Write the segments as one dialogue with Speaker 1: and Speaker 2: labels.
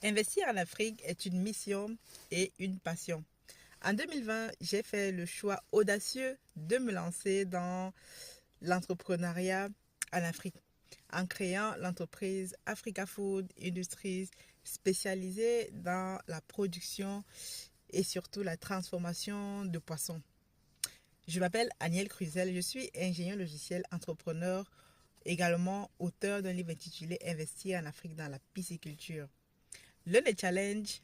Speaker 1: Investir en Afrique est une mission et une passion. En 2020, j'ai fait le choix audacieux de me lancer dans l'entrepreneuriat en Afrique en créant l'entreprise Africa Food Industries spécialisée dans la production et surtout la transformation de poissons. Je m'appelle Aniel Cruzel, je suis ingénieur logiciel, entrepreneur, également auteur d'un livre intitulé Investir en Afrique dans la pisciculture. L'un des challenges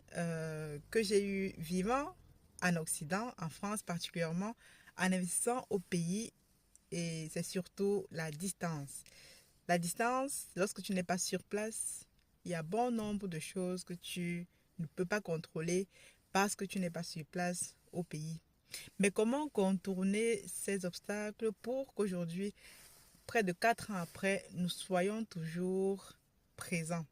Speaker 1: que j'ai eu vivant en Occident, en France particulièrement, en investissant au pays, et c'est surtout la distance. La distance, lorsque tu n'es pas sur place, il y a bon nombre de choses que tu ne peux pas contrôler parce que tu n'es pas sur place au pays. Mais comment contourner ces obstacles pour qu'aujourd'hui, près de 4 ans après, nous soyons toujours présents?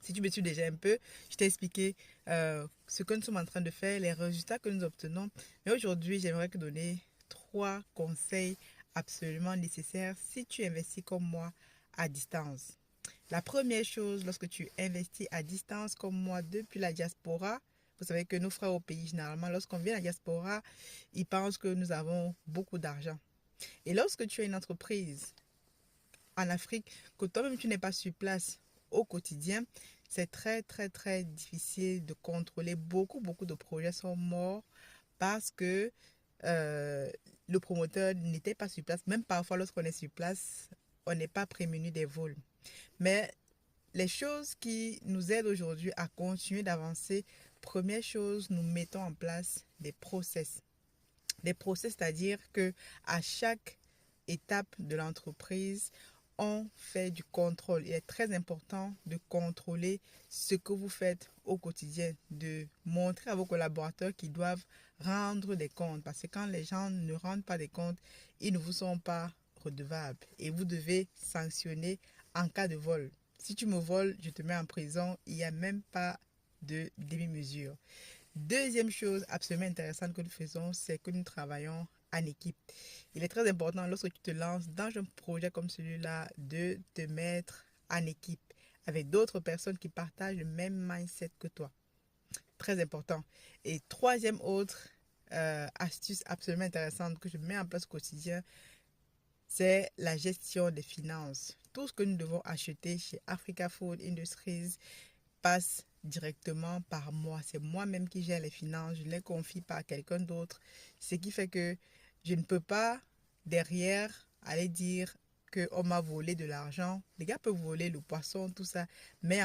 Speaker 1: Si tu me suis déjà un peu, je t'ai expliqué ce que nous sommes en train de faire, les résultats que nous obtenons. Mais aujourd'hui, j'aimerais te donner 3 conseils absolument nécessaires si tu investis comme moi à distance. La première chose, lorsque tu investis à distance comme moi depuis la diaspora, vous savez que nos frères au pays, généralement, lorsqu'on vient à la diaspora, ils pensent que nous avons beaucoup d'argent. Et lorsque tu as une entreprise en Afrique, que toi-même tu n'es pas sur place au quotidien, c'est très très très difficile de contrôler. Beaucoup de projets sont morts parce que euh, le promoteur n'était pas sur place. Même parfois lorsqu'on est sur place, on n'est pas prévenu des vols. Mais les choses qui nous aident aujourd'hui à continuer d'avancer, première chose, nous mettons en place des process. Des process, c'est-à-dire que à chaque étape de l'entreprise, on fait du contrôle. Il est très important de contrôler ce que vous faites au quotidien, de montrer à vos collaborateurs qu'ils doivent rendre des comptes. Parce que quand les gens ne rendent pas des comptes, ils ne vous sont pas redevables. Et vous devez sanctionner en cas de vol. Si tu me voles, je te mets en prison. Il n'y a même pas de demi-mesure. Deuxième chose absolument intéressante que nous faisons, c'est que nous travaillons en équipe. Il est très important lorsque tu te lances dans un projet comme celui-là de te mettre en équipe avec d'autres personnes qui partagent le même mindset que toi. Très important. Et troisième autre astuce absolument intéressante que je mets en place au quotidien, c'est la gestion des finances. Tout ce que nous devons acheter chez Africa Food Industries passe directement par moi. C'est moi-même qui gère les finances. Je ne les confie pas à quelqu'un d'autre. Ce qui fait que je ne peux pas derrière aller dire qu'on m'a volé de l'argent. Les gars peuvent voler le poisson, tout ça. Mais